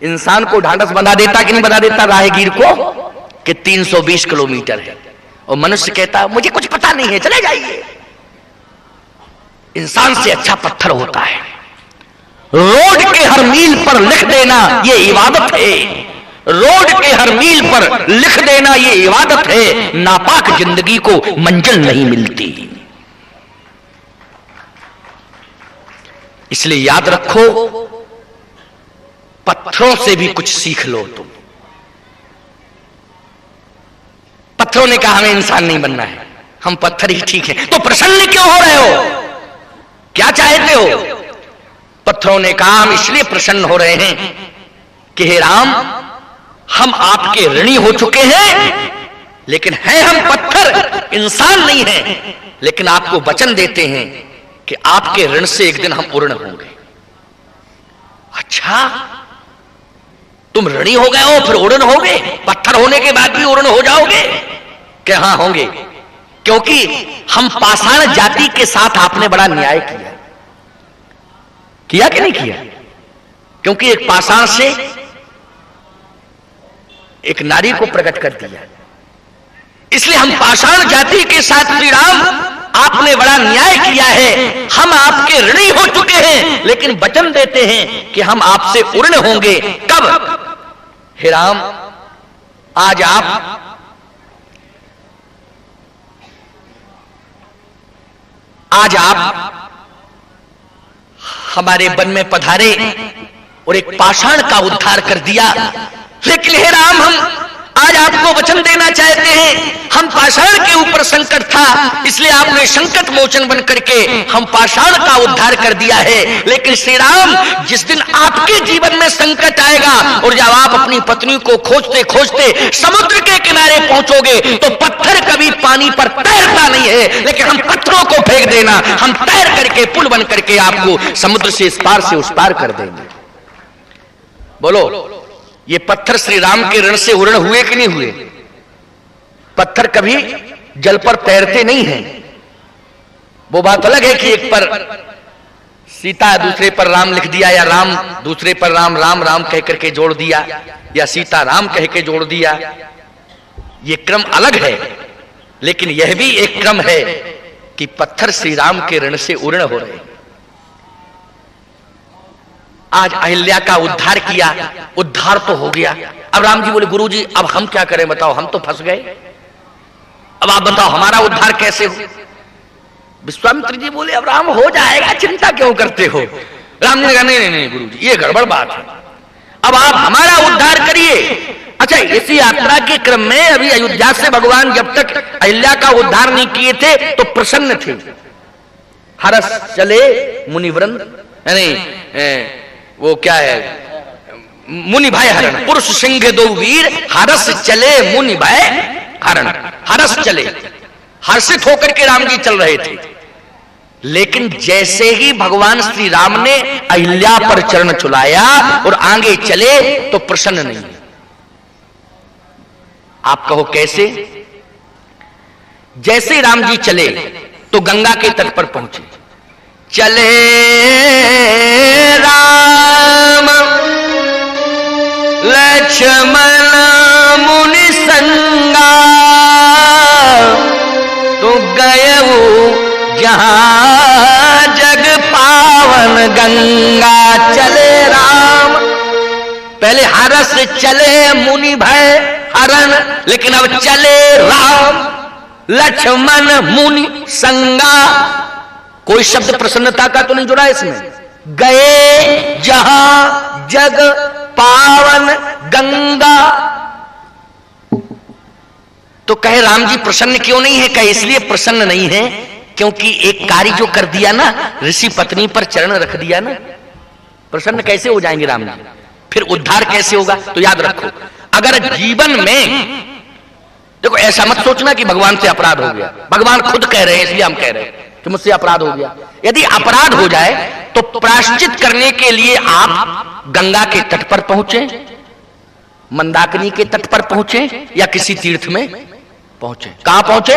इंसान को ढांढस बंधा देता कि नहीं बंधा देता राहगीर को कि 320 किलोमीटर है, और मनुष्य कहता मुझे कुछ पता नहीं है, चले जाइए। इंसान से अच्छा पत्थर होता है। रोड के हर मील पर लिख देना ये इबादत है, रोड के हर मील पर लिख देना ये इबादत है। नापाक जिंदगी को मंजिल नहीं मिलती। इसलिए याद रखो, पत्थरों से भी कुछ सीख लो तुम। पत्थरों ने कहा हमें इंसान नहीं बनना है, हम पत्थर ही ठीक है। तो प्रसन्न क्यों हो रहे हो? क्या चाहते हो? पत्थरों ने कहा हम इसलिए प्रसन्न हो रहे हैं कि हे राम, हम आपके ऋणी हो चुके हैं, लेकिन हैं हम पत्थर, इंसान नहीं है, लेकिन आपको वचन देते हैं कि आपके ऋण से एक दिन हम उर्ण होंगे। अच्छा, तुम ऋणी हो गए हो फिर उर्ण होगे? पत्थर होने के बाद भी उर्ण हो जाओगे? कि हाँ होंगे, क्योंकि हम पाषाण जाति के साथ आपने बड़ा न्याय किया। किया कि नहीं किया? क्योंकि एक पाषाण से एक नारी को प्रकट कर दिया, इसलिए हम पाषाण जाति के साथ श्री राम आपने बड़ा न्याय किया है। हम आपके ऋणी हो चुके हैं, लेकिन वचन देते हैं कि हम आपसे उर्ण होंगे। कब? हे राम, आज आप हमारे वन में पधारे और एक पाषाण का उद्धार कर दिया। लेकिन हे राम, हम आज आपको वचन देना चाहते हैं, हम पाषाण के ऊपर संकट था, इसलिए आपने संकट मोचन बन करके हम पाषाण का उद्धार कर दिया है। लेकिन श्री राम, जिस दिन आपके जीवन में संकट आएगा और जब आप अपनी पत्नी को खोजते खोजते समुद्र के किनारे पहुंचोगे तो पत्थर कभी पानी पर तैरता नहीं है, लेकिन हम पत्थरों को फेंक देना, हम तैर करके पुल बन करके आपको समुद्र से इस पार से उस पार कर देंगे। बोलो, ये पत्थर श्री राम के रण से उरण हुए कि नहीं हुए? पत्थर कभी जल पर तैरते नहीं हैं। वो बात अलग है कि एक पर सीता दूसरे पर राम लिख दिया, या राम दूसरे पर राम राम राम कह करके जोड़ दिया, या सीता राम कह के जोड़ दिया। ये क्रम अलग है, लेकिन यह भी एक क्रम है कि पत्थर श्री राम के रण से उरण हो रहे। आज अहिल्या का उद्धार किया, उद्धार तो हो गया। अब राम जी बोले, गुरुजी अब हम क्या करें बताओ, हम तो फंस गए, अब आप बताओ हमारा उद्धार कैसे हो? विश्वामित्र जी बोले, अब राम हो जाएगा, चिंता क्यों करते हो? राम जी ने कहा, नहीं नहीं गुरुजी, ये गड़बड़ बात है, अब आप हमारा उद्धार करिए। अच्छा, इसी यात्रा के क्रम में अभी अयोध्या से भगवान जब तक अहिल्या का उद्धार नहीं किए थे तो प्रसन्न थे। हरस चले मुनिवृंद, यानी वो क्या है, मुनि भय हरण, पुरुष सिंह दो वीर, हरस चले मुनि भय हरण। हरस चले, हर्षित होकर के राम जी चल रहे थे, लेकिन जैसे ही भगवान श्री राम ने अहिल्या पर चरण चुलाया और आगे चले तो प्रसन्न नहीं। आप कहो कैसे? जैसे राम जी चले तो गंगा के तट पर पहुंचे। चले राम लक्ष्मण मुनि संगा, तो गयऊ जहां जग पावन गंगा। चले राम, पहले हरस चले मुनि भय हरण, लेकिन अब चले राम लक्ष्मण मुनि संगा। कोई शब्द प्रसन्नता का तो नहीं जुड़ा इसमें। गए जहां जग पावन गंगा, तो कहे राम जी प्रसन्न क्यों नहीं है? कहे इसलिए प्रसन्न नहीं है क्योंकि एक कार्य जो कर दिया ना, ऋषि पत्नी पर चरण रख दिया ना, प्रसन्न कैसे हो जाएंगे राम जी? फिर उद्धार कैसे होगा? तो याद रखो, अगर जीवन में देखो, ऐसा मत सोचना कि भगवान से अपराध हो गया, भगवान खुद कह रहे हैं इसलिए हम कह रहे हैं कि मुझसे अपराध हो गया। यदि अपराध हो जाए तो प्रायश्चित करने के लिए आप गंगा के तट पर पहुंचे, मंदाकिनी के तट पर पहुंचे, या किसी तीर्थ में पहुंचे। कहां पहुंचे?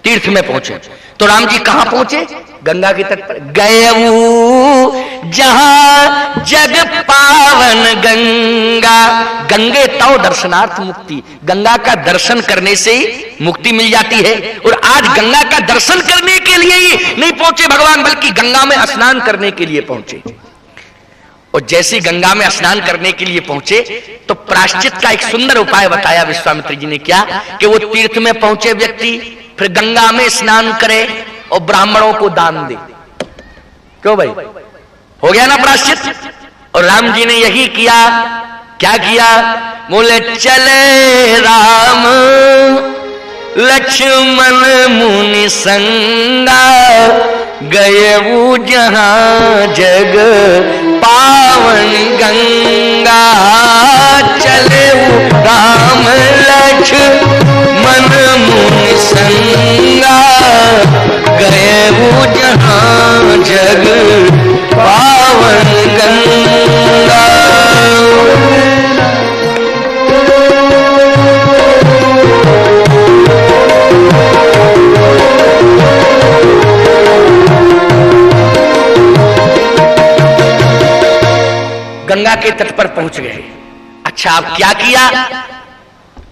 तीर्थ में पहुंचे। तो राम जी कहां पहुंचे? गंगा के तट पर। गयऊ जहां जग पावन गंगा, गंगे तव दर्शनार्थ मुक्ति, गंगा का दर्शन करने से ही मुक्ति मिल जाती है। और आज गंगा का दर्शन करने के लिए ही नहीं पहुंचे भगवान, बल्कि गंगा में स्नान करने के लिए पहुंचे। और जैसे गंगा में स्नान करने के लिए पहुंचे तो प्रायश्चित का एक सुंदर उपाय बताया विश्वामित्र जी ने। क्या? कि वो तीर्थ में पहुंचे व्यक्ति फिर गंगा में स्नान करे और ब्राह्मणों को दान दे। क्यों भाई? हो गया ना प्रायश्चित। और राम जी ने यही किया। क्या किया? बोले चले राम लक्ष्मण मुनि संगा, गयऊ जहां जग पावन गंगा। चले राम लक्ष्मण मुनि संगा, गयऊ जहां जग पावन गंगा। गंगा के तट पर पहुंच गए। अच्छा, अब क्या किया?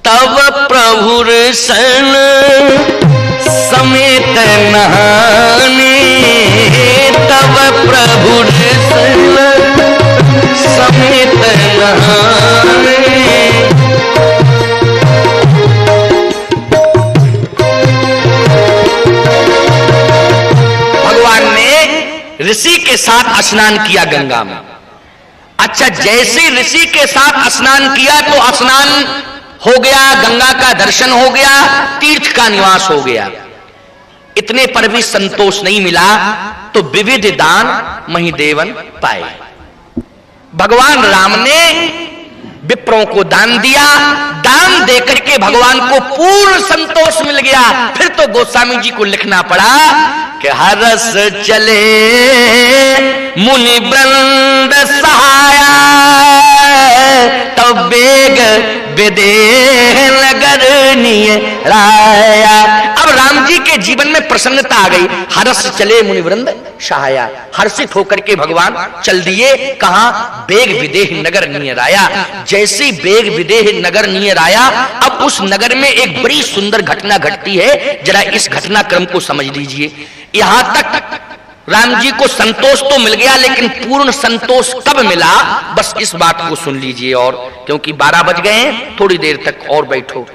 तब प्रभुर सन समेत नहाने, तब प्रभुर सन समेत नहाने। भगवान ने ऋषि के साथ स्नान किया गंगा में। अच्छा, जैसे ऋषि के साथ स्नान किया तो स्नान हो गया, गंगा का दर्शन हो गया, तीर्थ का निवास हो गया। इतने पर भी संतोष नहीं मिला तो विविध दान महिदेवन पाए। भगवान राम ने विप्रों को दान दिया, दान देकर के भगवान को पूर्ण संतोष मिल गया। फिर तो गोस्वामी जी को लिखना पड़ा कि हरस चले मुनि वृंद सहाया, तब बेग विदेह नगर निय राया। अब राम जी के जीवन में प्रसन्नता आ गई। हरस चले मुनि वृंद सहाया, हर्षित होकर के भगवान चल दिए कहां? बेग विदेह नगर निय राया। जैसे बेग विदेह नगर निय राया, अब उस नगर में एक बड़ी सुंदर घटना घटती है। जरा इस घटनाक्रम को समझ लीजिए। यहां तक राम जी को संतोष तो मिल गया, लेकिन पूर्ण संतोष कब मिला, बस इस बात को सुन लीजिए। और क्योंकि 12 बज गए हैं, थोड़ी देर तक और बैठो।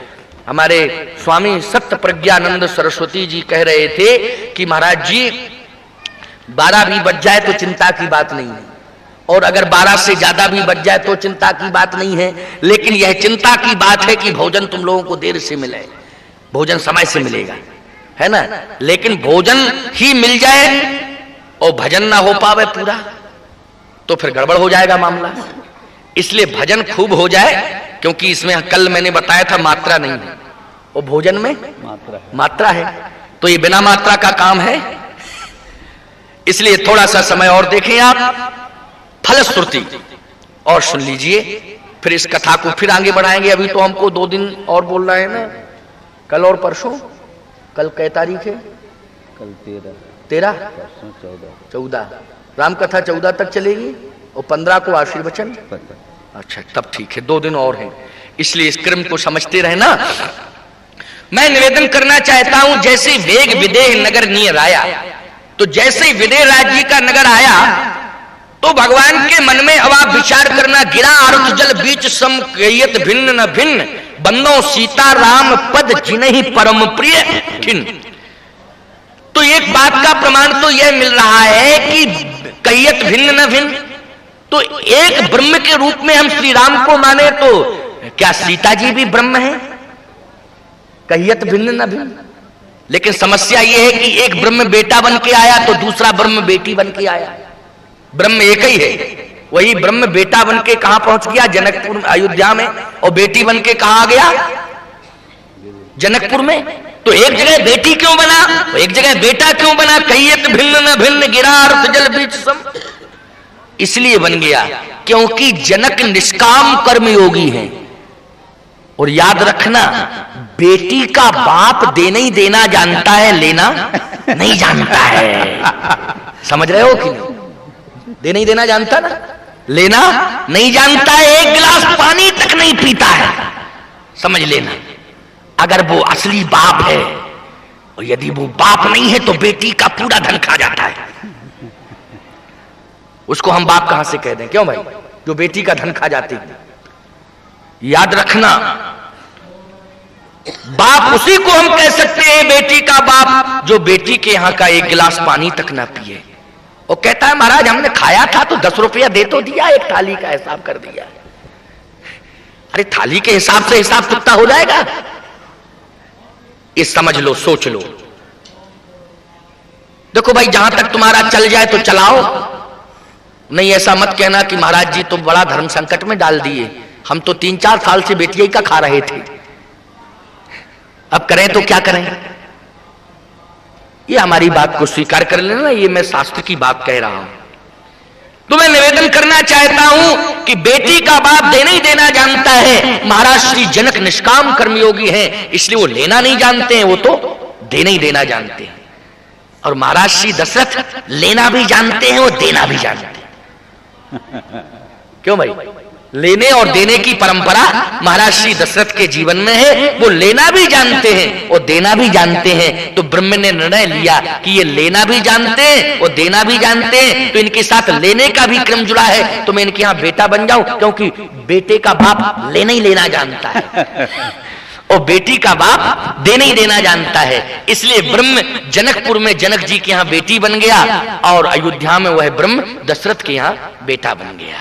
हमारे स्वामी सत्य प्रज्ञानंद सरस्वती जी कह रहे थे कि महाराज जी 12 भी बज जाए तो चिंता की बात नहीं है, और अगर 12 से ज्यादा भी बज जाए तो चिंता की बात नहीं है, लेकिन यह चिंता की बात है कि भोजन तुम लोगों को देर से मिले। भोजन समय से मिलेगा, है ना, लेकिन भोजन ही मिल जाए और भजन ना हो पावे पूरा तो फिर गड़बड़ हो जाएगा मामला। इसलिए भजन खूब हो जाए, क्योंकि इसमें कल मैंने बताया था मात्रा नहीं है, और भोजन में मात्रा है, तो ये बिना मात्रा का काम है। इसलिए थोड़ा सा समय और देखें आप, फलश्रुति और सुन लीजिए, फिर इस कथा को फिर आगे बढ़ाएंगे। अभी तो हमको 2 दिन और बोल रहे हैं ना, कल और परसों। कल कै तारीख है? कल 13 14 राम कथा 14 तक चलेगी, और 15 को आशीर्वचन। अच्छा, तब ठीक है, 2 दिन और हैं। इसलिए इस क्रम को समझते रहना। मैं निवेदन करना चाहता हूं, जैसे वेग विदेह नगर निय राया, तो जैसे विदेह राज्य का नगर आया तो भगवान के मन में अब आप विचार करना, गिरा आरुत जल बीच सम कहियत भिन्न न भिन्न, बंदो सीता राम पद जिन्हि परम प्रिय खिन। तो एक बात का प्रमाण तो यह मिल रहा है कि कहियत भिन्न न भिन्न, तो एक ब्रह्म के रूप में हम श्री राम को माने, तो क्या सीता जी भी ब्रह्म है? कहियत भिन्न न भिन्न। लेकिन समस्या यह है कि एक ब्रह्म बेटा बन के आया तो दूसरा ब्रह्म बेटी बन के आया। ब्रह्म एक ही है, वही ब्रह्म बेटा बन के कहां पहुंच गया? जनकपुर अयोध्या में, और बेटी बन के कहां आ गया? जनकपुर में। तो एक जगह बेटी क्यों बना, तो एक जगह बेटा क्यों बना? कहियत भिन्न न भिन्न, गिरा आरुत जल बीच सम। इसलिए बन गया क्योंकि जनक निष्काम कर्मयोगी हैं। और याद रखना, बेटी का बाप देना ही देना जानता है, लेना नहीं जानता है। समझ रहे हो कि नहीं? देना ही देना जानता ना, लेना नहीं जानता है। एक गिलास पानी तक नहीं पीता है, समझ लेना। अगर वो असली बाप है, और यदि वो बाप नहीं है तो बेटी का पूरा धन खा जाता है। उसको हम बाप कहां से कह दें? क्यों भाई, जो बेटी का धन खा जाती है। याद रखना, बाप उसी को हम कह सकते हैं, बेटी का बाप, जो बेटी के यहां का एक गिलास पानी तक ना पिए। वो कहता है महाराज हमने खाया था तो 10 रुपया दे तो दिया, एक थाली का हिसाब कर दिया। अरे थाली के हिसाब से हिसाब चुकता हो जाएगा? ये समझ लो, सोच लो। देखो भाई, जहां तक तुम्हारा चल जाए तो चलाओ, नहीं ऐसा मत कहना कि महाराज जी तो बड़ा धर्म संकट में डाल दिए, हम तो 3-4 साल से बेटिया का खा रहे थे, अब करें तो क्या करें? ये हमारी बात को स्वीकार कर लेना, ये मैं शास्त्र की बात कह रहा हूं। तो मैं निवेदन करना चाहता हूं कि बेटी का बाप देना ही देना जानता है। महाराज श्री जनक निष्काम कर्मयोगी हैं, इसलिए वो लेना नहीं जानते हैं, वो तो देना ही देना जानते हैं। और महाराज श्री दशरथ लेना भी जानते हैं और देना भी जानते हैं। क्यों भाई? लेने और देने की परंपरा महाराज श्री दशरथ के जीवन में है। वो लेना भी जानते हैं और देना भी जानते हैं। तो ब्रह्म ने निर्णय लिया कि ये लेना भी जानते हैं और देना भी जानते हैं, तो इनके साथ लेने का भी क्रम जुड़ा है, तो मैं इनके यहां बेटा बन जाऊं, क्योंकि बेटे का बाप लेना ही लेना जानता है और बेटी का बाप देना ही देना जानता है। इसलिए ब्रह्म जनकपुर में जनक जी के यहां बेटी बन गया और अयोध्या में वह ब्रह्म दशरथ के यहां बेटा बन गया।